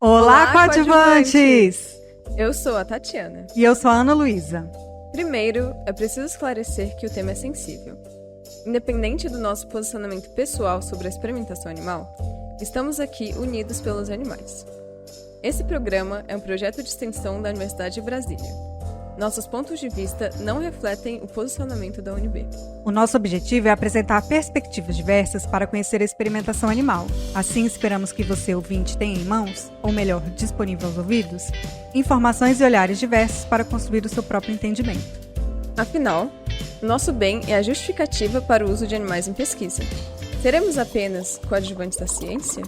Olá, coadjuvantes! Eu sou a Tatiana. E eu sou a Ana Luísa. Primeiro, é preciso esclarecer que o tema é sensível. Independente do nosso posicionamento pessoal sobre a experimentação animal, estamos aqui unidos pelos animais. Esse programa é um projeto de extensão da Universidade de Brasília. Nossos pontos de vista não refletem o posicionamento da UNB. O nosso objetivo é apresentar perspectivas diversas para conhecer a experimentação animal. Assim, esperamos que você, ouvinte, tenha em mãos, ou melhor, disponível aos ouvidos, informações e olhares diversos para construir o seu próprio entendimento. Afinal, nosso bem é a justificativa para o uso de animais em pesquisa. Seremos apenas coadjuvantes da ciência?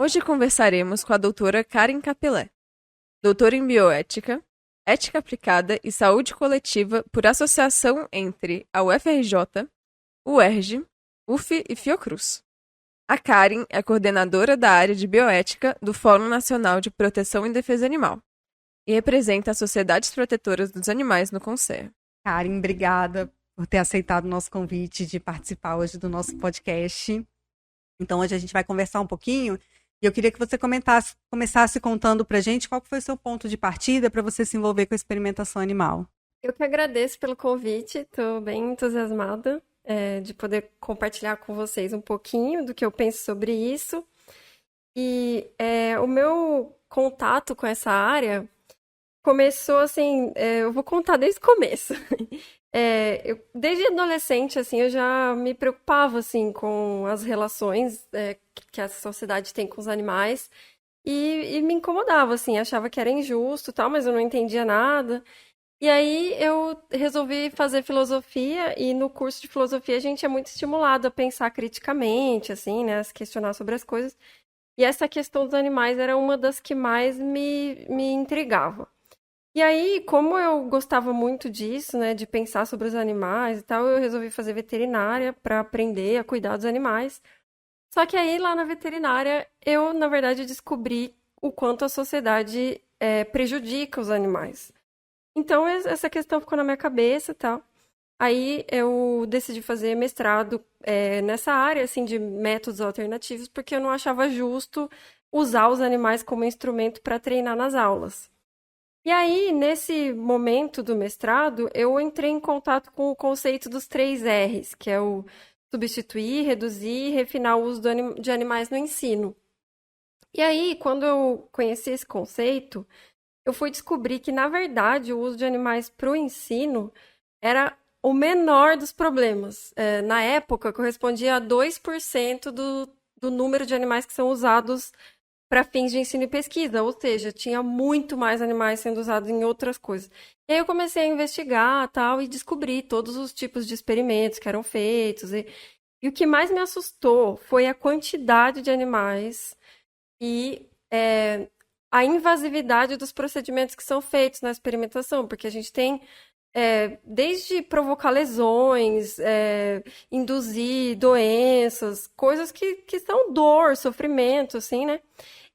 Hoje conversaremos com a doutora Karen Capelé, doutora em bioética, ética aplicada e saúde coletiva por associação entre a UFRJ, o UERJ, UF e Fiocruz. A Karen é coordenadora da área de bioética do Fórum Nacional de Proteção e Defesa Animal e representa as Sociedades Protetoras dos Animais no Conselho. Karen, obrigada por ter aceitado o nosso convite de participar hoje do nosso podcast. Então, hoje a gente vai conversar um pouquinho. E eu queria que você começasse contando pra gente qual foi o seu ponto de partida para você se envolver com a experimentação animal. Eu que agradeço pelo convite, estou bem entusiasmada de poder compartilhar com vocês um pouquinho do que eu penso sobre isso. E o meu contato com essa área começou assim, eu vou contar desde o começo. Desde adolescente, assim, eu já me preocupava, assim, com as relações que a sociedade tem com os animais e me incomodava, assim, achava que era injusto e tal, mas eu não entendia nada. E aí eu resolvi fazer filosofia e no curso de filosofia a gente é muito estimulado a pensar criticamente, assim, né, a se questionar sobre as coisas. E essa questão dos animais era uma das que mais me intrigava. E aí, como eu gostava muito disso, né, de pensar sobre os animais e tal, eu resolvi fazer veterinária para aprender a cuidar dos animais. Só que aí, lá na veterinária, eu, na verdade, descobri o quanto a sociedade prejudica os animais. Então, essa questão ficou na minha cabeça e tal. Aí, eu decidi fazer mestrado nessa área, assim, de métodos alternativos, porque eu não achava justo usar os animais como instrumento para treinar nas aulas. E aí, nesse momento do mestrado, eu entrei em contato com o conceito dos 3 R's, que é o substituir, reduzir e refinar o uso de animais no ensino. E aí, quando eu conheci esse conceito, eu fui descobrir que, na verdade, o uso de animais para o ensino era o menor dos problemas. Na época, correspondia a 2% do número de animais que são usados para fins de ensino e pesquisa, ou seja, tinha muito mais animais sendo usados em outras coisas. E aí eu comecei a investigar tal, e descobri todos os tipos de experimentos que eram feitos. E o que mais me assustou foi a quantidade de animais e a invasividade dos procedimentos que são feitos na experimentação, porque a gente tem desde provocar lesões, induzir doenças, coisas que são dor, sofrimento, assim, né?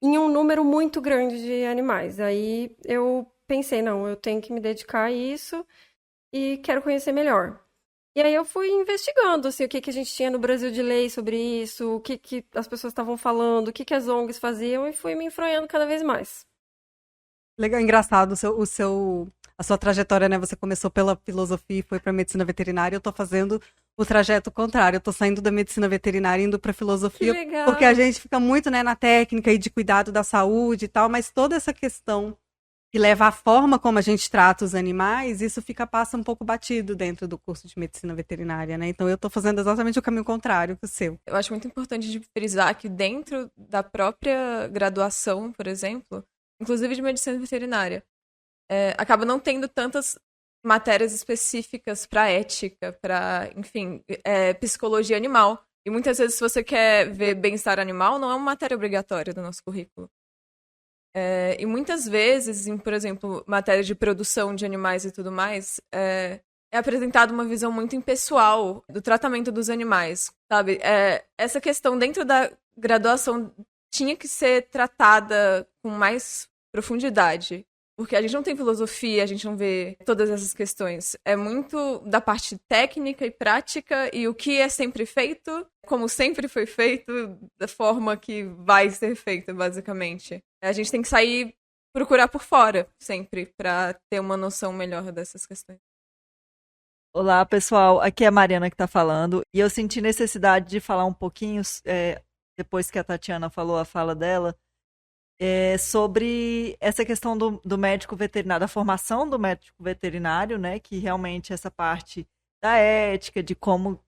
Em um número muito grande de animais. Aí eu pensei, não, eu tenho que me dedicar a isso e quero conhecer melhor. E aí eu fui investigando, assim, o que a gente tinha no Brasil de lei sobre isso, o que as pessoas estavam falando, o que as ONGs faziam, e fui me enfronhando cada vez mais. Legal, engraçado a sua trajetória, né? Você começou pela filosofia e foi para medicina veterinária. Eu tô fazendo o trajeto contrário. Eu tô saindo da medicina veterinária e indo para filosofia, Que legal. porque a gente fica muito, né, na técnica e de cuidado da saúde e tal, mas toda essa questão que leva à forma como a gente trata os animais, isso passa um pouco batido dentro do curso de medicina veterinária, né? Então eu tô fazendo exatamente o caminho contrário que o seu. Eu acho muito importante de frisar que dentro da própria graduação, por exemplo, inclusive de medicina veterinária, acaba não tendo tantas matérias específicas para ética, para, enfim, psicologia animal. E muitas vezes, se você quer ver bem-estar animal, não é uma matéria obrigatória do nosso currículo. E muitas vezes, por exemplo, matéria de produção de animais e tudo mais, é apresentada uma visão muito impessoal do tratamento dos animais, sabe? Essa questão dentro da graduação tinha que ser tratada com mais profundidade. Porque a gente não tem filosofia, a gente não vê todas essas questões. É muito da parte técnica e prática e o que é sempre feito, como sempre foi feito, da forma que vai ser feito, basicamente. A gente tem que sair, procurar por fora, sempre, para ter uma noção melhor dessas questões. Olá, pessoal. Aqui é a Mariana que está falando. E eu senti necessidade de falar um pouquinho, depois que a Tatiana falou a fala dela, sobre essa questão do médico veterinário, da formação do médico veterinário, né? Que realmente essa parte da ética, de como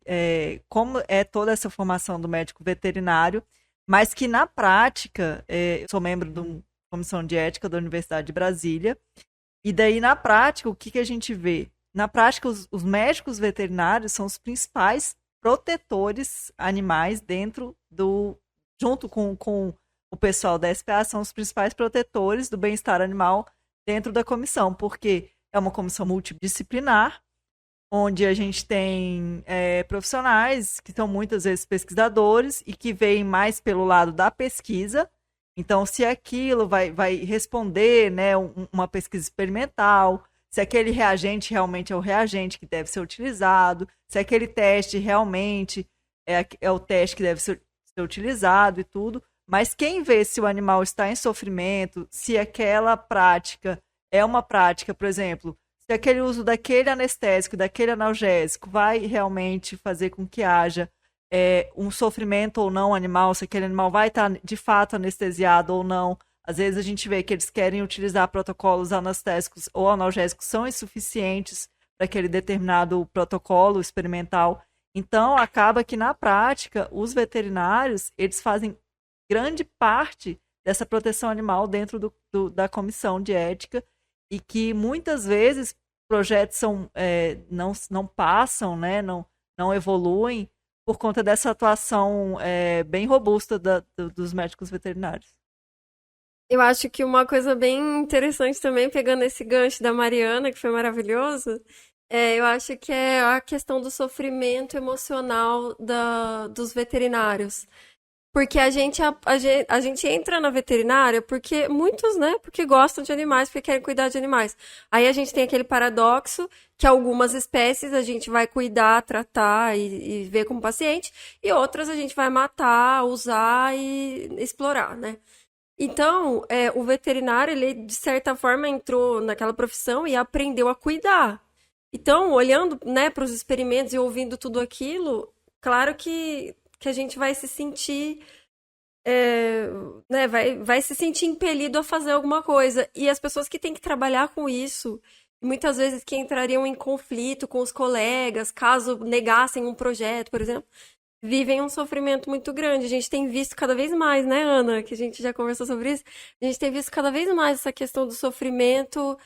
é toda essa formação do médico veterinário, mas que na prática, eu sou membro de uma comissão de ética da Universidade de Brasília, e daí na prática, o que a gente vê? Na prática, os médicos veterinários são os principais protetores animais junto com o pessoal da SPA, são os principais protetores do bem-estar animal dentro da comissão, porque é uma comissão multidisciplinar, onde a gente tem profissionais que são muitas vezes pesquisadores e que veem mais pelo lado da pesquisa. Então, se aquilo vai responder, né, uma pesquisa experimental, se aquele reagente realmente é o reagente que deve ser utilizado, se aquele teste realmente é o teste que deve ser utilizado e tudo. Mas quem vê se o animal está em sofrimento, se aquela prática é uma prática, por exemplo, se aquele uso daquele anestésico, daquele analgésico vai realmente fazer com que haja um sofrimento ou não animal, se aquele animal vai estar de fato anestesiado ou não. Às vezes a gente vê que eles querem utilizar protocolos anestésicos ou analgésicos são insuficientes para aquele determinado protocolo experimental. Então, acaba que na prática, os veterinários, eles fazem grande parte dessa proteção animal dentro da comissão de ética e que muitas vezes projetos não passam, né, não evoluem por conta dessa atuação bem robusta dos médicos veterinários. Eu acho que uma coisa bem interessante também, pegando esse gancho da Mariana, que foi maravilhoso, eu acho que é a questão do sofrimento emocional dos veterinários. Porque a gente entra na veterinária porque muitos, né? Porque gostam de animais, porque querem cuidar de animais. Aí a gente tem aquele paradoxo que algumas espécies a gente vai cuidar, tratar e ver como paciente, e outras a gente vai matar, usar e explorar, né? Então, o veterinário, ele de certa forma entrou naquela profissão e aprendeu a cuidar. Então, olhando, né, para os experimentos e ouvindo tudo aquilo, claro que a gente vai se sentir, né, vai se sentir impelido a fazer alguma coisa. E as pessoas que têm que trabalhar com isso, muitas vezes que entrariam em conflito com os colegas, caso negassem um projeto, por exemplo, vivem um sofrimento muito grande. A gente tem visto cada vez mais, né, Ana, que a gente já conversou sobre isso, a gente tem visto cada vez mais essa questão do sofrimento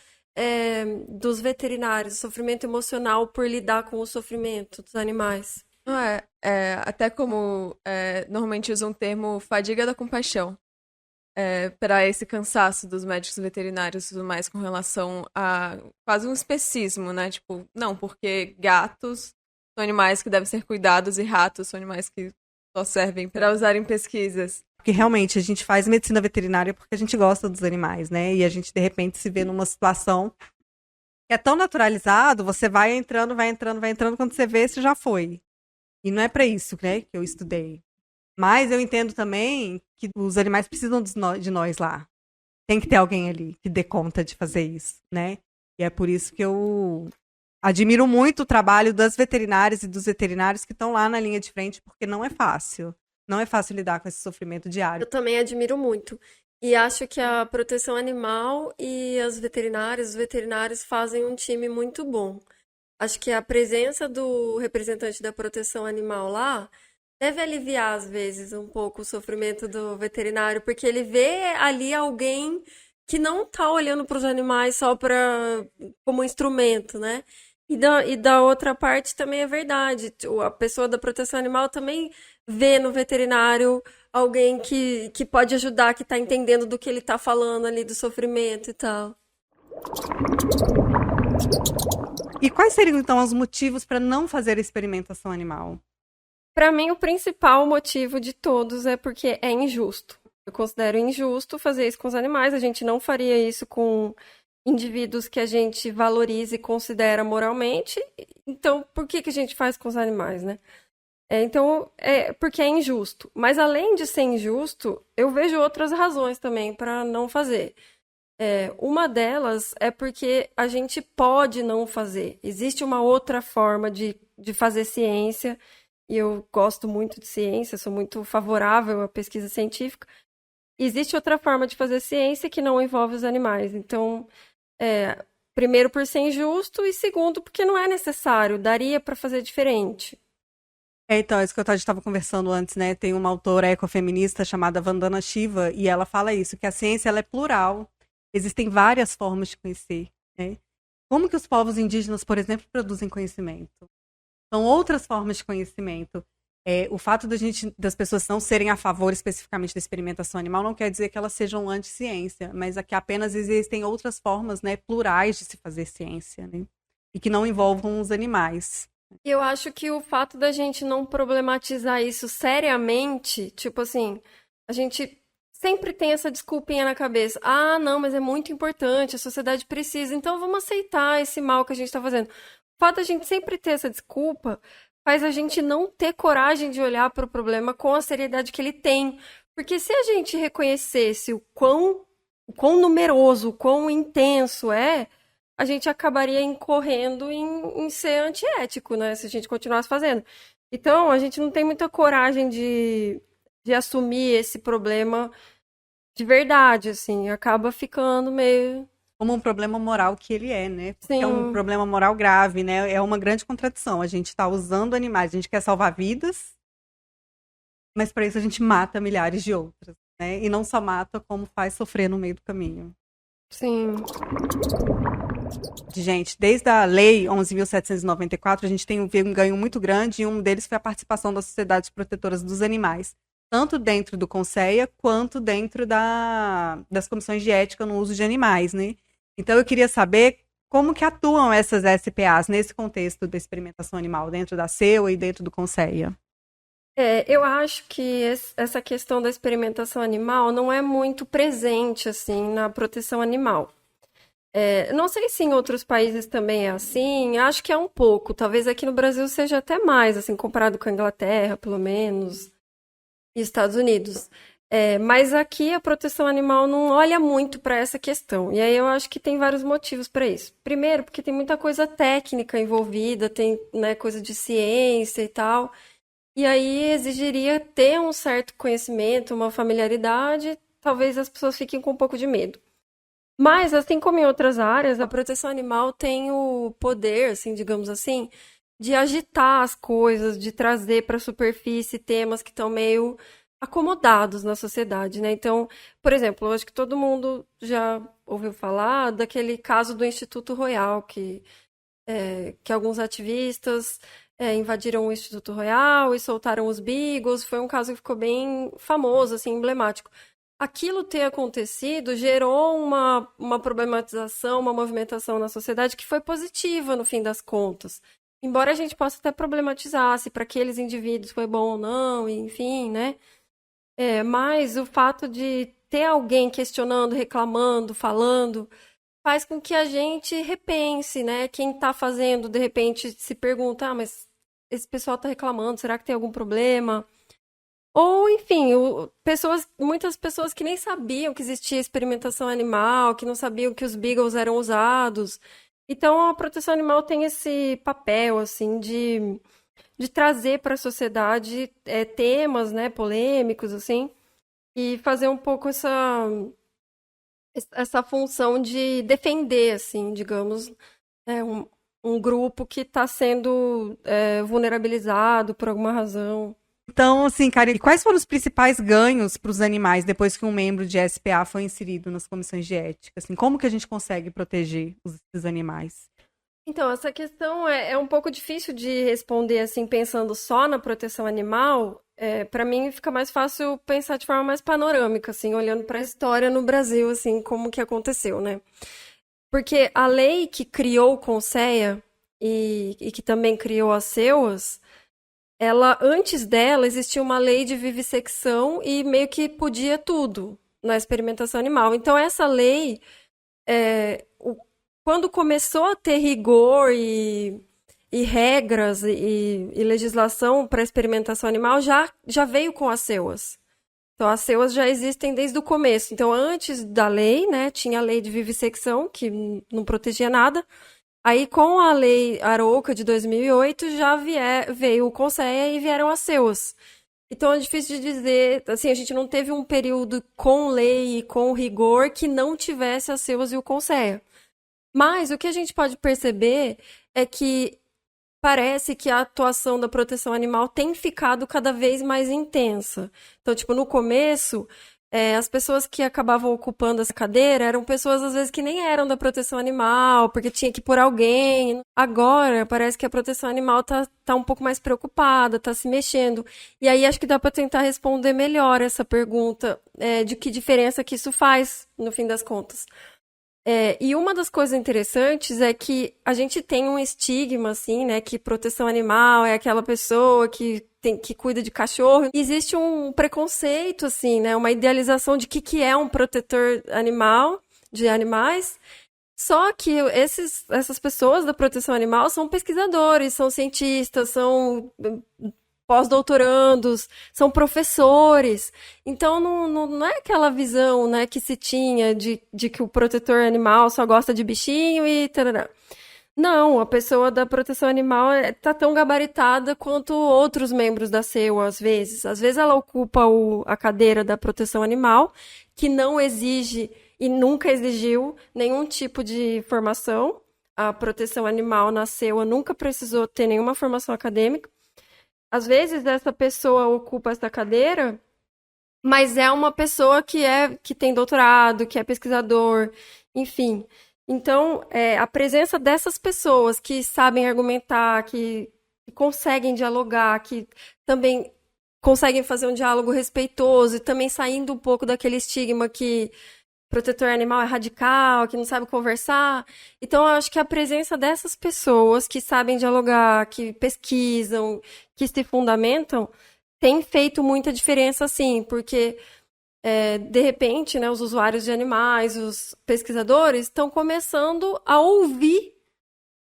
dos veterinários, sofrimento emocional por lidar com o sofrimento dos animais. Até como normalmente usam o termo fadiga da compaixão para esse cansaço dos médicos veterinários e tudo mais com relação a quase um especismo, né? Tipo, não, porque gatos são animais que devem ser cuidados e ratos são animais que só servem para usar em pesquisas. Porque realmente a gente faz medicina veterinária porque a gente gosta dos animais, né? E a gente de repente se vê numa situação que é tão naturalizado, você vai entrando, quando você vê, você já foi. E não é para isso, né, que eu estudei. Mas eu entendo também que os animais precisam de nós lá. Tem que ter alguém ali que dê conta de fazer isso, né? E é por isso que eu admiro muito o trabalho das veterinárias e dos veterinários que estão lá na linha de frente, porque não é fácil. Não é fácil lidar com esse sofrimento diário. Eu também admiro muito. E acho que a proteção animal e os veterinários fazem um time muito bom. Acho que a presença do representante da proteção animal lá deve aliviar, às vezes, um pouco o sofrimento do veterinário, porque ele vê ali alguém que não está olhando para os animais só como instrumento, né? E da outra parte também é verdade. A pessoa da proteção animal também vê no veterinário alguém que pode ajudar, que está entendendo do que ele está falando ali, do sofrimento e tal. E quais seriam, então, os motivos para não fazer experimentação animal? Para mim, o principal motivo de todos é porque é injusto. Eu considero injusto fazer isso com os animais. A gente não faria isso com indivíduos que a gente valoriza e considera moralmente, então por que a gente faz com os animais, né? Então, porque é injusto. Mas além de ser injusto, eu vejo outras razões também para não fazer. Uma delas é porque a gente pode não fazer. Existe uma outra forma de fazer ciência, e eu gosto muito de ciência, sou muito favorável à pesquisa científica. Existe outra forma de fazer ciência que não envolve os animais. Então, primeiro por ser injusto e segundo porque não é necessário, daria para fazer diferente. Então, isso que a gente estava conversando antes, né? Tem uma autora ecofeminista chamada Vandana Shiva e ela fala isso, que a ciência ela é plural. Existem várias formas de conhecer, né? Como que os povos indígenas, por exemplo, produzem conhecimento? São outras formas de conhecimento. O fato das pessoas não serem a favor especificamente da experimentação animal não quer dizer que elas sejam anti-ciência, mas aqui apenas existem outras formas, né, plurais de se fazer ciência, né? E que não envolvam os animais. Eu acho que o fato da gente não problematizar isso seriamente, tipo assim, a gente sempre tem essa desculpinha na cabeça. Ah, não, mas é muito importante, a sociedade precisa, então vamos aceitar esse mal que a gente está fazendo. O fato da gente sempre ter essa desculpa faz a gente não ter coragem de olhar para o problema com a seriedade que ele tem. Porque se a gente reconhecesse o quão numeroso, o quão intenso a gente acabaria incorrendo em ser antiético, né? Se a gente continuasse fazendo. Então, a gente não tem muita coragem de assumir esse problema de verdade, assim. Acaba ficando meio... Como um problema moral que ele é, né? Porque Sim. é um problema moral grave, né? É uma grande contradição. A gente está usando animais, a gente quer salvar vidas, mas para isso a gente mata milhares de outras, né? E não só mata, como faz sofrer no meio do caminho. Sim. Gente, desde a Lei 11.794, a gente tem um ganho muito grande e um deles foi a participação das sociedades protetoras dos animais, tanto dentro do Conceia quanto dentro das comissões de ética no uso de animais, né? Então eu queria saber como que atuam essas SPAs nesse contexto da experimentação animal, dentro da CEUA e dentro do Conceia. Eu acho que essa questão da experimentação animal não é muito presente, assim, na proteção animal. Não sei se em outros países também é assim, acho que é um pouco. Talvez aqui no Brasil seja até mais, assim, comparado com a Inglaterra, pelo menos, e Estados Unidos. Mas aqui a proteção animal não olha muito para essa questão. E aí eu acho que tem vários motivos para isso. Primeiro, porque tem muita coisa técnica envolvida, tem, né, coisa de ciência e tal. E aí exigiria ter um certo conhecimento, uma familiaridade, talvez as pessoas fiquem com um pouco de medo. Mas, assim como em outras áreas, a proteção animal tem o poder, assim, digamos assim, de agitar as coisas, de trazer para a superfície temas que estão meio acomodados na sociedade, né? Então, por exemplo, eu acho que todo mundo já ouviu falar daquele caso do Instituto Royal, que alguns ativistas invadiram o Instituto Royal e soltaram os beagles. Foi um caso que ficou bem famoso, assim, emblemático. Aquilo ter acontecido gerou uma problematização, uma movimentação na sociedade que foi positiva no fim das contas. Embora a gente possa até problematizar se para aqueles indivíduos foi bom ou não, enfim, né? Mas o fato de ter alguém questionando, reclamando, falando, faz com que a gente repense, né? Quem está fazendo, de repente, se pergunta, mas esse pessoal está reclamando, será que tem algum problema? Ou, enfim, muitas pessoas que nem sabiam que existia experimentação animal, que não sabiam que os beagles eram usados. Então, a proteção animal tem esse papel, assim, de trazer para a sociedade temas, né, polêmicos, assim, e fazer um pouco essa função de defender, assim, digamos, um grupo que está sendo vulnerabilizado por alguma razão. Então, assim, Karine, quais foram os principais ganhos para os animais depois que um membro de SPA foi inserido nas comissões de ética? Assim, como que a gente consegue proteger os animais? Então, essa questão é um pouco difícil de responder, assim, pensando só na proteção animal. Para mim, fica mais fácil pensar de forma mais panorâmica, assim, olhando para a história no Brasil, assim, como que aconteceu, né? Porque a lei que criou o Conceia e que também criou as CEUAs, antes dela, existia uma lei de vivissecção e meio que podia tudo na experimentação animal. Então, essa lei quando começou a ter rigor e regras e legislação para experimentação animal, já veio com as SEUAs. Então, as SEUAs já existem desde o começo. Então, antes da lei, né, tinha a lei de vivissecção, que não protegia nada. Aí, com a lei Arouca de 2008, já veio o CONSEA e vieram as SEUAs. Então, é difícil de dizer, assim, a gente não teve um período com lei e com rigor que não tivesse as SEUAs e o CONSEA. Mas o que a gente pode perceber é que parece que a atuação da proteção animal tem ficado cada vez mais intensa. Então, tipo, no começo, as pessoas que acabavam ocupando essa cadeira eram pessoas, às vezes, que nem eram da proteção animal, porque tinha que pôr alguém. Agora, parece que a proteção animal tá um pouco mais preocupada, tá se mexendo. E aí, acho que dá para tentar responder melhor essa pergunta de que diferença que isso faz, no fim das contas. E uma das coisas interessantes é que a gente tem um estigma, assim, né, que proteção animal é aquela pessoa que cuida de cachorro. Existe um preconceito, assim, né, uma idealização de que é um protetor animal, de animais. Só que essas pessoas da proteção animal são pesquisadores, são cientistas, são pós-doutorandos, são professores. Então, não é aquela visão, né, que se tinha de que o protetor animal só gosta de bichinho e tarará. Não, a pessoa da proteção animal está tão gabaritada quanto outros membros da SEUA, às vezes. Às vezes ela ocupa a cadeira da proteção animal, que não exige e nunca exigiu nenhum tipo de formação. A proteção animal na SEUA nunca precisou ter nenhuma formação acadêmica. Às vezes essa pessoa ocupa essa cadeira, mas é uma pessoa que tem doutorado, que é pesquisador, enfim. Então, a presença dessas pessoas que sabem argumentar, que conseguem dialogar, que também conseguem fazer um diálogo respeitoso e também saindo um pouco daquele estigma que protetor animal é radical, que não sabe conversar. Então, eu acho que a presença dessas pessoas que sabem dialogar, que pesquisam, que se fundamentam, tem feito muita diferença, sim, porque, de repente, né, os usuários de animais, os pesquisadores, estão começando a ouvir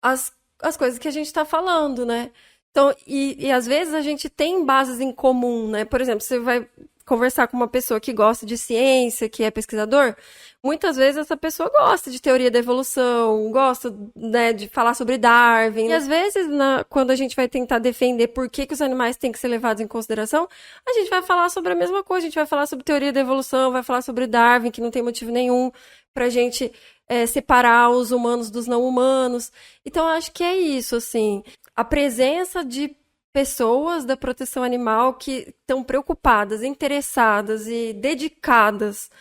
as coisas que a gente está falando, né? Então, e às vezes a gente tem bases em comum, né? Por exemplo, você vai conversar com uma pessoa que gosta de ciência, que é pesquisador, muitas vezes essa pessoa gosta de teoria da evolução, gosta, né, de falar sobre Darwin. E às vezes, quando a gente vai tentar defender por que os animais têm que ser levados em consideração, a gente vai falar sobre a mesma coisa, a gente vai falar sobre teoria da evolução, vai falar sobre Darwin, que não tem motivo nenhum pra gente separar os humanos dos não humanos. Então, eu acho que é isso, assim. A presença de pessoas da proteção animal que estão preocupadas, interessadas e dedicadas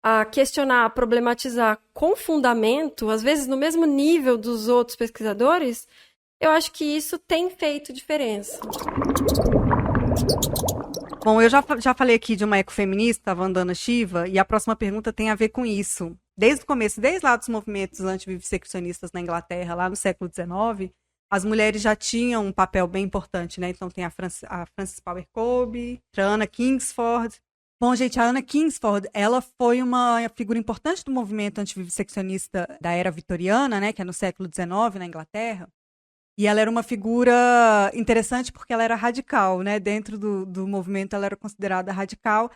a questionar, a problematizar com fundamento, às vezes no mesmo nível dos outros pesquisadores, eu acho que isso tem feito diferença. Bom, eu já falei aqui de uma ecofeminista, a Vandana Shiva, e a próxima pergunta tem a ver com isso. Desde o começo, desde lá dos movimentos antivivisseccionistas na Inglaterra, lá no século XIX, as mulheres já tinham um papel bem importante, né? Então tem a Frances Power Cobbe, a Anna Kingsford. Bom, gente, a Anna Kingsford, ela foi uma figura importante do movimento antivivisseccionista da era vitoriana, né? Que é no século XIX, na Inglaterra. E ela era uma figura interessante porque ela era radical, né? Dentro do movimento ela era considerada radical,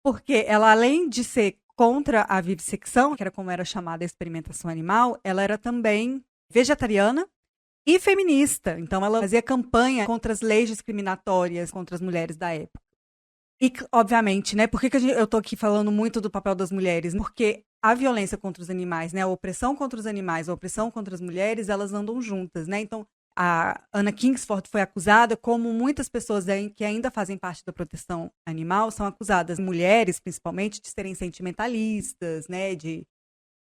porque ela, além de ser contra a vivissecção, que era como era chamada a experimentação animal, ela era também vegetariana e feminista. Então, ela fazia campanha contra as leis discriminatórias contra as mulheres da época. E, obviamente, né? Por que eu tô aqui falando muito do papel das mulheres? Porque a violência contra os animais, né? A opressão contra os animais, a opressão contra as mulheres, elas andam juntas, né? Então, a Anna Kingsford foi acusada, como muitas pessoas que ainda fazem parte da proteção animal são acusadas, mulheres principalmente, de serem sentimentalistas, né? De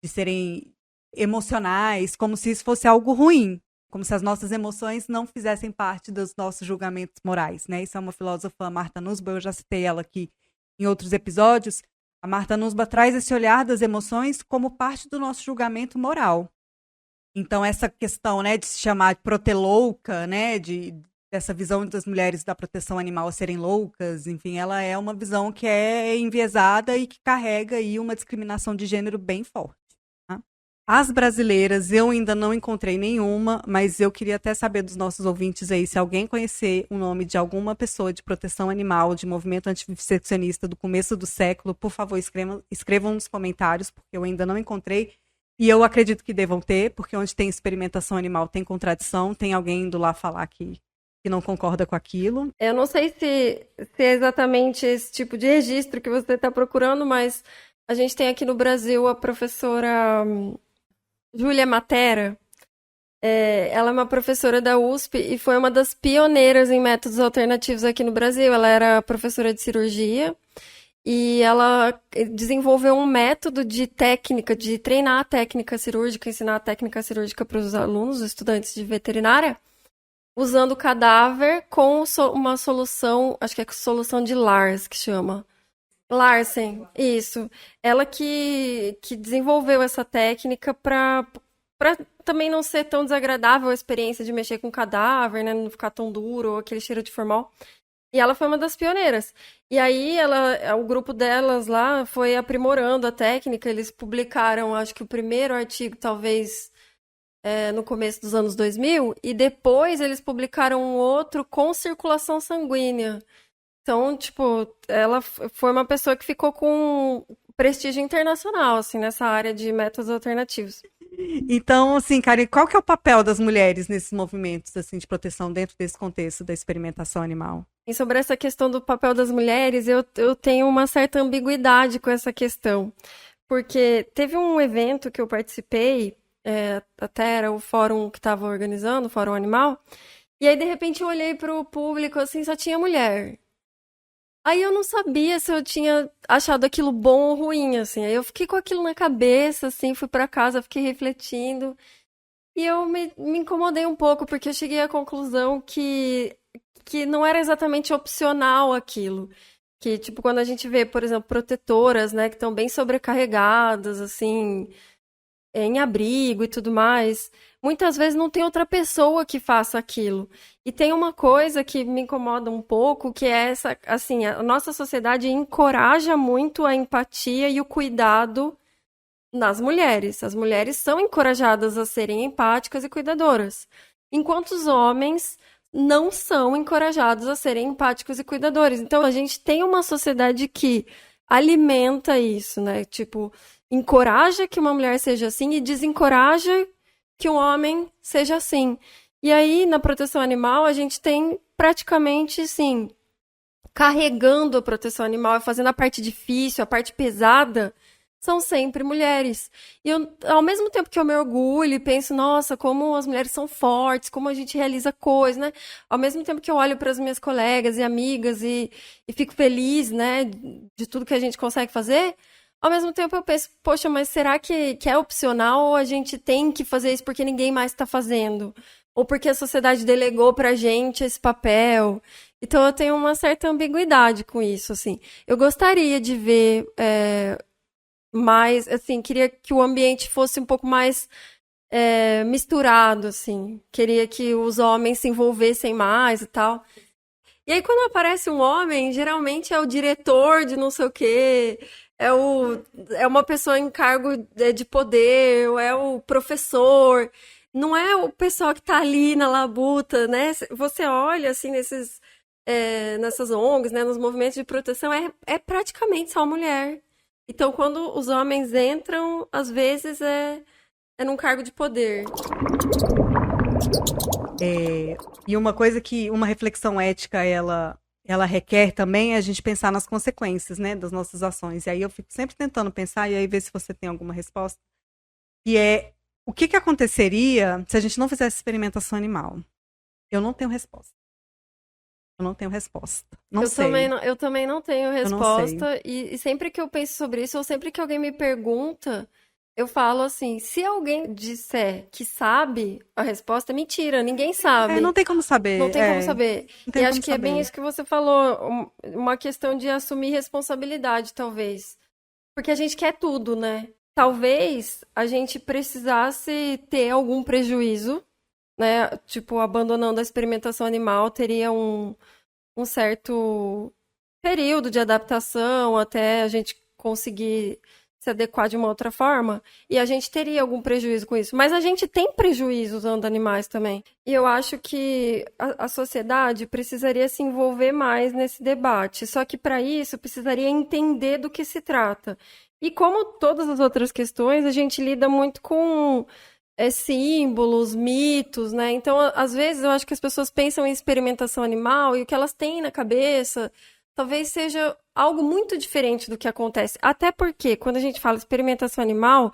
serem emocionais, como se isso fosse algo ruim. Como se as nossas emoções não fizessem parte dos nossos julgamentos morais, né? Isso é uma filósofa, a Martha Nussbaum, eu já citei ela aqui em outros episódios. A Martha Nussbaum traz esse olhar das emoções como parte do nosso julgamento moral. Então, essa questão, né, de se chamar de protelouca, né, dessa visão das mulheres da proteção animal serem loucas, enfim, ela é uma visão que é enviesada e que carrega aí uma discriminação de gênero bem forte. Tá? As brasileiras, eu ainda não encontrei nenhuma, mas eu queria até saber dos nossos ouvintes aí, se alguém conhecer o nome de alguma pessoa de proteção animal, de movimento antivivisecionista do começo do século, por favor, escrevam nos comentários, porque eu ainda não encontrei. E eu acredito que devam ter, porque onde tem experimentação animal tem contradição, tem alguém indo lá falar que não concorda com aquilo. Eu não sei se é exatamente esse tipo de registro que você está procurando, mas a gente tem aqui no Brasil a professora Júlia Matera. Ela é uma professora da USP e foi uma das pioneiras em métodos alternativos aqui no Brasil. Ela era professora de cirurgia e ela desenvolveu um método de técnica, de treinar a técnica cirúrgica, ensinar a técnica cirúrgica para os alunos, estudantes de veterinária, usando o cadáver com uma solução, acho que é solução de Lars, que chama. Larsen, isso. Ela que desenvolveu essa técnica para também não ser tão desagradável a experiência de mexer com cadáver, né? Não ficar tão duro, ou aquele cheiro de formal. E ela foi uma das pioneiras. E aí o grupo delas lá foi aprimorando a técnica. Eles publicaram, acho que o primeiro artigo, talvez no começo dos anos 2000, e depois eles publicaram um outro com circulação sanguínea. Então, tipo, ela foi uma pessoa que ficou com prestígio internacional, assim, nessa área de métodos alternativos. Então, assim, Karen, qual que é o papel das mulheres nesses movimentos, assim, de proteção dentro desse contexto da experimentação animal? E sobre essa questão do papel das mulheres, eu tenho uma certa ambiguidade com essa questão. Porque teve um evento que eu participei, até era o fórum que estava organizando, o Fórum Animal, e aí, de repente, eu olhei para o público, assim, só tinha mulher. Aí eu não sabia se eu tinha achado aquilo bom ou ruim, assim. Aí eu fiquei com aquilo na cabeça, assim, fui para casa, fiquei refletindo. E eu me incomodei um pouco, porque eu cheguei à conclusão que não era exatamente opcional aquilo. Que, tipo, quando a gente vê, por exemplo, protetoras, né, que estão bem sobrecarregadas, assim, em abrigo e tudo mais, muitas vezes não tem outra pessoa que faça aquilo. E tem uma coisa que me incomoda um pouco, que é essa, assim, a nossa sociedade encoraja muito a empatia e o cuidado nas mulheres. As mulheres são encorajadas a serem empáticas e cuidadoras, enquanto os homens não são encorajados a serem empáticos e cuidadores. Então, a gente tem uma sociedade que alimenta isso, né? Tipo, encoraja que uma mulher seja assim e desencoraja que um homem seja assim. E aí, na proteção animal, a gente tem praticamente, sim, carregando a proteção animal, fazendo a parte difícil, a parte pesada, são sempre mulheres. E eu, ao mesmo tempo que eu me orgulho e penso, nossa, como as mulheres são fortes, como a gente realiza coisas, né? Ao mesmo tempo que eu olho para as minhas colegas e amigas e fico feliz, né, de tudo que a gente consegue fazer, ao mesmo tempo eu penso, poxa, mas será que é opcional ou a gente tem que fazer isso porque ninguém mais está fazendo? Ou porque a sociedade delegou pra gente esse papel? Então eu tenho uma certa ambiguidade com isso, assim. Eu gostaria de ver mais, assim, queria que o ambiente fosse um pouco mais misturado, assim. Queria que os homens se envolvessem mais e tal. E aí, quando aparece um homem, geralmente é o diretor de não sei o quê, é uma pessoa em cargo de poder, ou é o professor. Não é o pessoal que tá ali na labuta, né? Você olha, assim, nessas ONGs, né, nos movimentos de proteção, é praticamente só mulher. Então, quando os homens entram, às vezes é num cargo de poder. E uma coisa uma reflexão ética, ela requer também é a gente pensar nas consequências, né, das nossas ações. E aí eu fico sempre tentando pensar, e aí ver se você tem alguma resposta. E o que aconteceria se a gente não fizesse experimentação animal? Eu não tenho resposta. Não sei. Eu também não tenho resposta. Não sei. E sempre que eu penso sobre isso, ou sempre que alguém me pergunta, eu falo assim, se alguém disser que sabe a resposta, mentira, ninguém sabe. Não tem como saber. Não tem como saber. E acho que é bem isso que você falou, uma questão de assumir responsabilidade, talvez. Porque a gente quer tudo, né? Talvez a gente precisasse ter algum prejuízo, né? Tipo, abandonando a experimentação animal, teria um certo período de adaptação até a gente conseguir se adequar de uma outra forma, e a gente teria algum prejuízo com isso. Mas a gente tem prejuízo usando animais também. E eu acho que a sociedade precisaria se envolver mais nesse debate. Só que para isso precisaria entender do que se trata. E como todas as outras questões, a gente lida muito com símbolos, mitos, né? Então, às vezes, eu acho que as pessoas pensam em experimentação animal e o que elas têm na cabeça talvez seja algo muito diferente do que acontece. Até porque, quando a gente fala experimentação animal,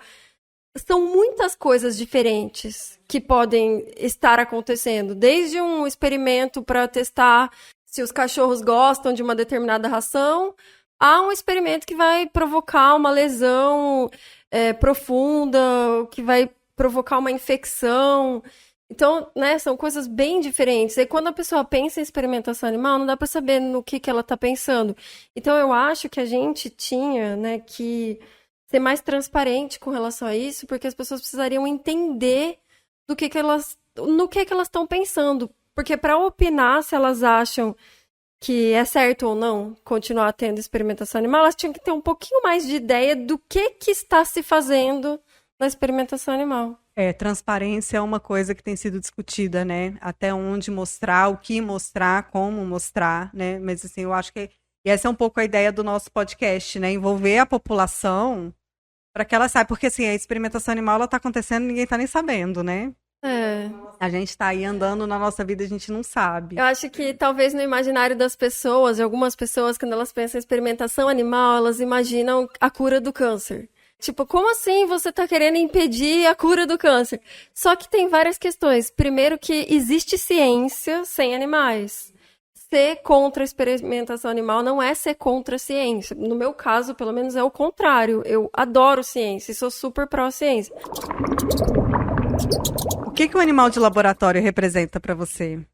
são muitas coisas diferentes que podem estar acontecendo. Desde um experimento para testar se os cachorros gostam de uma determinada ração, há um experimento que vai provocar uma lesão profunda, que vai provocar uma infecção. Então, né, são coisas bem diferentes. E quando a pessoa pensa em experimentação animal, não dá para saber no que ela está pensando. Então, eu acho que a gente tinha, né, que ser mais transparente com relação a isso, porque as pessoas precisariam entender no que elas estão pensando. Porque para opinar se elas acham que é certo ou não continuar tendo experimentação animal, elas tinham que ter um pouquinho mais de ideia do que está se fazendo na experimentação animal. Transparência é uma coisa que tem sido discutida, né? Até onde mostrar, o que mostrar, como mostrar, né? Mas assim, eu acho que essa é um pouco a ideia do nosso podcast, né? Envolver a população para que ela saiba, porque assim, a experimentação animal ela tá acontecendo e ninguém tá nem sabendo, né? A gente tá aí andando na nossa vida, a gente não sabe. Eu acho que talvez no imaginário das pessoas, algumas pessoas, quando elas pensam em experimentação animal, elas imaginam a cura do câncer. Tipo, como assim você tá querendo impedir a cura do câncer? Só que tem várias questões. Primeiro que existe ciência sem animais. Ser contra a experimentação animal não é ser contra a ciência. No meu caso, pelo menos, é o contrário. Eu adoro ciência e sou super pró-ciência. O que o animal de laboratório representa para você?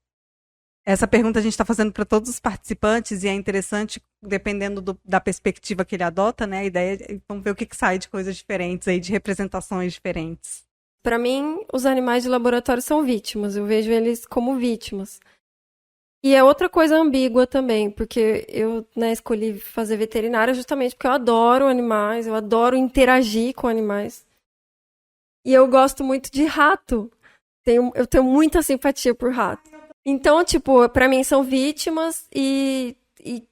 Essa pergunta a gente está fazendo para todos os participantes e é interessante, dependendo da perspectiva que ele adota, né? A ideia é vamos ver o que sai de coisas diferentes aí, de representações diferentes. Para mim, os animais de laboratório são vítimas. Eu vejo eles como vítimas. E é outra coisa ambígua também, porque eu, né, escolhi fazer veterinária justamente porque eu adoro animais, eu adoro interagir com animais. E eu gosto muito de rato. Eu tenho muita simpatia por rato. Então, tipo, pra mim são vítimas e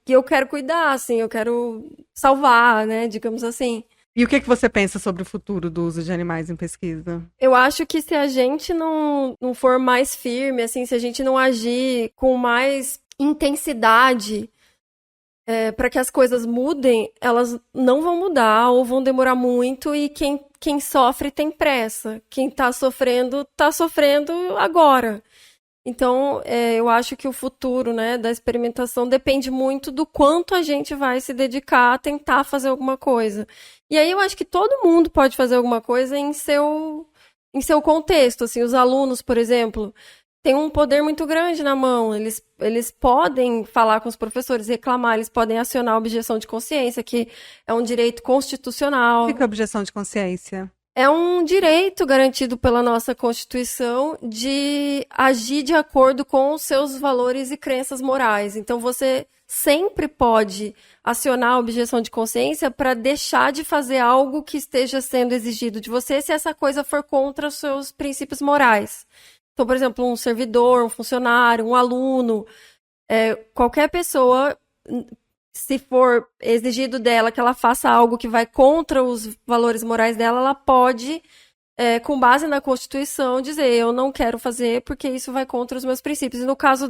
eu quero cuidar, assim, eu quero salvar, né, digamos assim. E o que você pensa sobre o futuro do uso de animais em pesquisa? Eu acho que se a gente não for mais firme, assim, se a gente não agir com mais intensidade para que as coisas mudem, elas não vão mudar ou vão demorar muito e quem sofre tem pressa. Quem tá sofrendo agora. Então, eu acho que o futuro, né, da experimentação depende muito do quanto a gente vai se dedicar a tentar fazer alguma coisa. E aí eu acho que todo mundo pode fazer alguma coisa em seu contexto. Assim, os alunos, por exemplo, têm um poder muito grande na mão. Eles podem falar com os professores, reclamar, eles podem acionar a objeção de consciência, que é um direito constitucional. O que é objeção de consciência? É um direito garantido pela nossa Constituição de agir de acordo com os seus valores e crenças morais. Então, você sempre pode acionar a objeção de consciência para deixar de fazer algo que esteja sendo exigido de você se essa coisa for contra os seus princípios morais. Então, por exemplo, um servidor, um funcionário, um aluno, qualquer pessoa, se for exigido dela que ela faça algo que vai contra os valores morais dela, ela pode, com base na Constituição, dizer eu não quero fazer porque isso vai contra os meus princípios. E no caso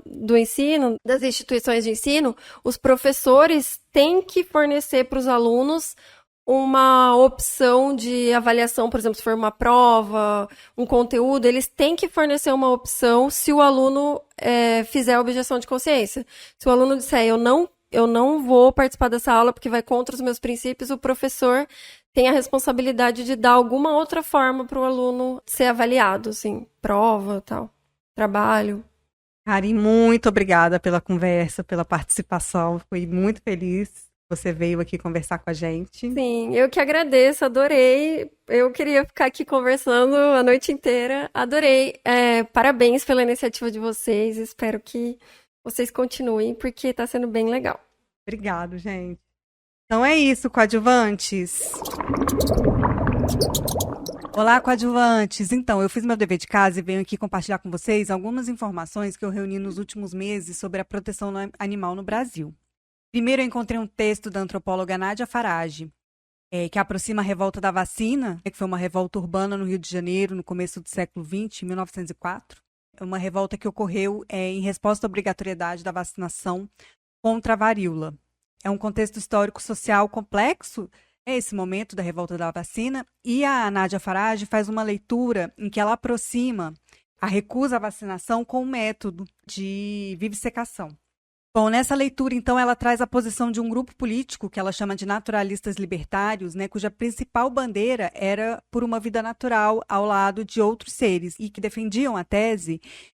do ensino, das instituições de ensino, os professores têm que fornecer para os alunos uma opção de avaliação, por exemplo, se for uma prova, um conteúdo, eles têm que fornecer uma opção se o aluno fizer a objeção de consciência. Se o aluno disser eu não vou participar dessa aula porque vai contra os meus princípios, o professor tem a responsabilidade de dar alguma outra forma para o aluno ser avaliado, assim, prova, tal, trabalho. Karen, muito obrigada pela conversa, pela participação. Fui muito feliz que você veio aqui conversar com a gente. Sim, eu que agradeço, adorei. Eu queria ficar aqui conversando a noite inteira. Adorei. Parabéns pela iniciativa de vocês. Espero que vocês continuem, porque está sendo bem legal. Obrigado, gente. Então é isso, coadjuvantes. Olá, coadjuvantes. Então, eu fiz meu dever de casa e venho aqui compartilhar com vocês algumas informações que eu reuni nos últimos meses sobre a proteção animal no Brasil. Primeiro, eu encontrei um texto da antropóloga Nádia Farage, que aproxima a revolta da vacina, que foi uma revolta urbana no Rio de Janeiro no começo do século XX, em 1904. É uma revolta que ocorreu em resposta à obrigatoriedade da vacinação contra a varíola. É um contexto histórico-social complexo, esse momento da revolta da vacina, e a Nádia Farage faz uma leitura em que ela aproxima a recusa à vacinação com o método de vivisecação. Bom, nessa leitura, então, ela traz a posição de um grupo político que ela chama de naturalistas libertários, cuja principal bandeira era por uma vida natural ao lado de outros seres e que defendiam a tese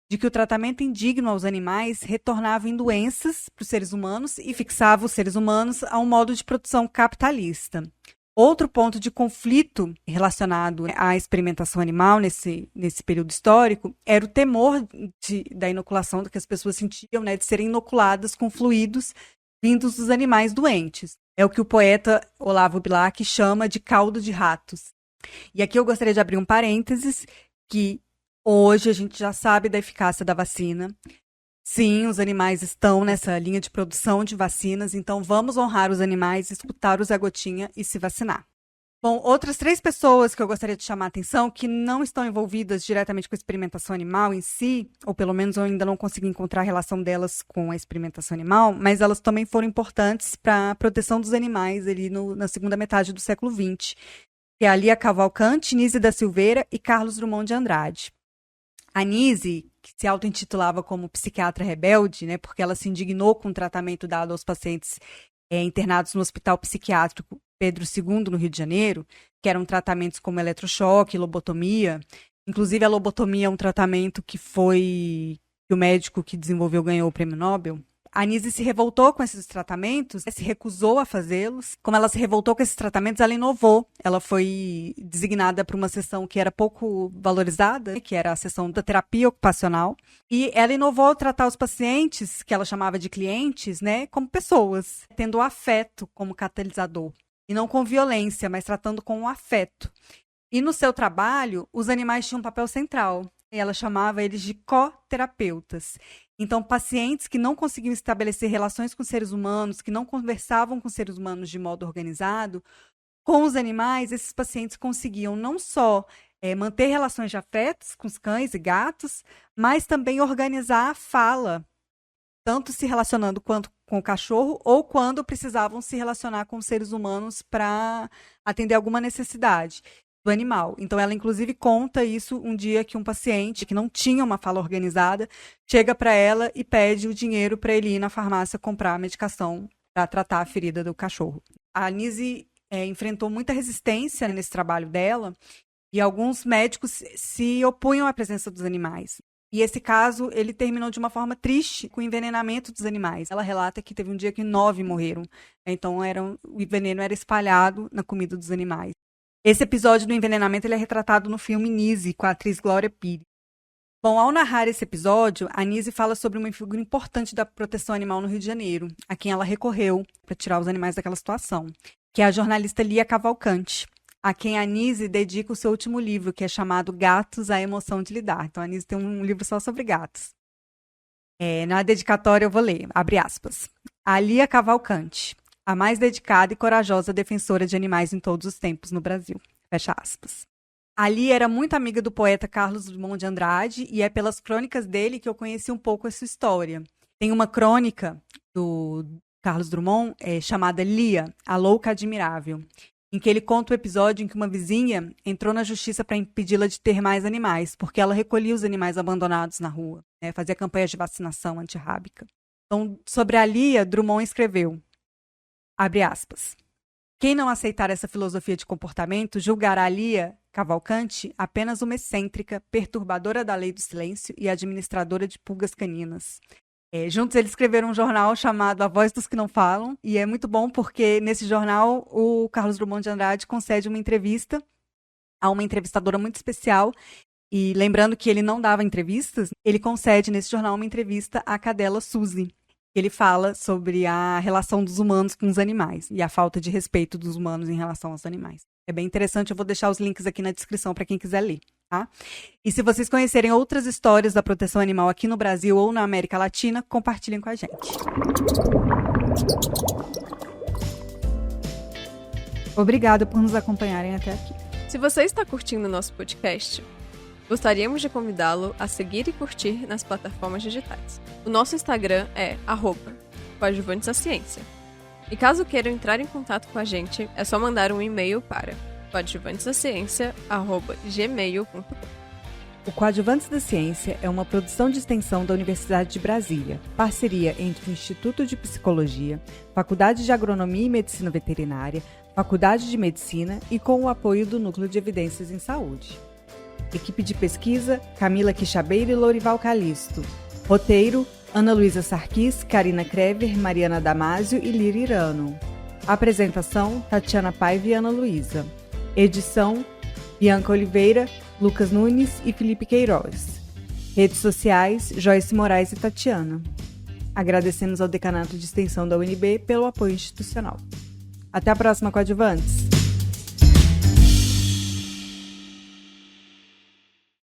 de que o tratamento indigno aos animais retornava em doenças para os seres humanos e fixava os seres humanos a um modo de produção capitalista. Outro ponto de conflito relacionado à experimentação animal nesse período histórico era o temor da inoculação, que as pessoas sentiam, de serem inoculadas com fluidos vindos dos animais doentes. É o que o poeta Olavo Bilac chama de caldo de ratos. E aqui eu gostaria de abrir um parênteses, que hoje a gente já sabe da eficácia da vacina. Sim, os animais estão nessa linha de produção de vacinas, então vamos honrar os animais, escutar o Zé Gotinha e se vacinar. Bom, outras 3 pessoas que eu gostaria de chamar a atenção, que não estão envolvidas diretamente com a experimentação animal em si, ou pelo menos eu ainda não consegui encontrar a relação delas com a experimentação animal, mas elas também foram importantes para a proteção dos animais ali na segunda metade do século XX, que é a Lia Cavalcante, Nise da Silveira e Carlos Drummond de Andrade. A Nise, que se auto-intitulava como psiquiatra rebelde, porque ela se indignou com o tratamento dado aos pacientes internados no Hospital Psiquiátrico Pedro II, no Rio de Janeiro, que eram tratamentos como eletrochoque, lobotomia. Inclusive, a lobotomia é um tratamento que o médico que desenvolveu ganhou o prêmio Nobel. A Nise se revoltou com esses tratamentos, se recusou a fazê-los. Como ela se revoltou com esses tratamentos, ela inovou. Ela foi designada para uma sessão que era pouco valorizada, que era a sessão da terapia ocupacional. E ela inovou ao tratar os pacientes, que ela chamava de clientes, como pessoas, tendo o afeto como catalisador. E não com violência, mas tratando com o afeto. E no seu trabalho, os animais tinham um papel central. E ela chamava eles de coterapeutas. Então, pacientes que não conseguiam estabelecer relações com seres humanos, que não conversavam com seres humanos de modo organizado, com os animais, esses pacientes conseguiam não só manter relações de afetos com os cães e gatos, mas também organizar a fala, tanto se relacionando quanto com o cachorro, ou quando precisavam se relacionar com os seres humanos para atender alguma necessidade do animal. Então, ela, inclusive, conta isso um dia que um paciente que não tinha uma fala organizada chega para ela e pede o dinheiro para ele ir na farmácia comprar a medicação para tratar a ferida do cachorro. A Nise enfrentou muita resistência nesse trabalho dela e alguns médicos se opunham à presença dos animais. E esse caso, ele terminou de uma forma triste com o envenenamento dos animais. Ela relata que teve um dia que 9 morreram. Então, o veneno era espalhado na comida dos animais. Esse episódio do envenenamento ele é retratado no filme Nise, com a atriz Glória Pires. Bom, ao narrar esse episódio, a Nise fala sobre uma figura importante da proteção animal no Rio de Janeiro, a quem ela recorreu para tirar os animais daquela situação, que é a jornalista Lia Cavalcante, a quem a Nise dedica o seu último livro, que é chamado Gatos, a Emoção de Lidar. Então, a Nise tem um livro só sobre gatos. Na dedicatória eu vou ler, abre aspas. A Lia Cavalcante, a mais dedicada e corajosa defensora de animais em todos os tempos no Brasil. Fecha aspas. A Lia era muito amiga do poeta Carlos Drummond de Andrade e é pelas crônicas dele que eu conheci um pouco essa história. Tem uma crônica do Carlos Drummond chamada Lia, a Louca Admirável, em que ele conta o episódio em que uma vizinha entrou na justiça para impedi-la de ter mais animais, porque ela recolhia os animais abandonados na rua, fazia campanhas de vacinação antirrábica. Então, sobre a Lia, Drummond escreveu, abre aspas, quem não aceitar essa filosofia de comportamento julgará a Lia Cavalcante apenas uma excêntrica, perturbadora da lei do silêncio e administradora de pulgas caninas. Juntos eles escreveram um jornal chamado A Voz dos que Não Falam, e é muito bom porque nesse jornal o Carlos Drummond de Andrade concede uma entrevista a uma entrevistadora muito especial, e lembrando que ele não dava entrevistas, ele concede nesse jornal uma entrevista à cadela Suzy. Ele fala sobre a relação dos humanos com os animais e a falta de respeito dos humanos em relação aos animais. É bem interessante, eu vou deixar os links aqui na descrição para quem quiser ler, tá? E se vocês conhecerem outras histórias da proteção animal aqui no Brasil ou na América Latina, compartilhem com a gente. Obrigada por nos acompanharem até aqui. Se você está curtindo o nosso podcast, gostaríamos de convidá-lo a seguir e curtir nas plataformas digitais. O nosso Instagram é @coadjuvantesciência. E caso queiram entrar em contato com a gente, é só mandar um e-mail para coadjuvantesciência@gmail.com. O Coadjuvantes da Ciência é uma produção de extensão da Universidade de Brasília, parceria entre o Instituto de Psicologia, Faculdade de Agronomia e Medicina Veterinária, Faculdade de Medicina e com o apoio do Núcleo de Evidências em Saúde. Equipe de pesquisa, Camila Quixabeira e Lourival Calisto. Roteiro, Ana Luísa Sarquis, Karina Krever, Mariana Damasio e Lira Irano. Apresentação, Tatiana Paiva e Ana Luísa. Edição, Bianca Oliveira, Lucas Nunes e Felipe Queiroz. Redes sociais, Joyce Moraes e Tatiana. Agradecemos ao Decanato de Extensão da UNB pelo apoio institucional. Até a próxima, Coadjuvantes!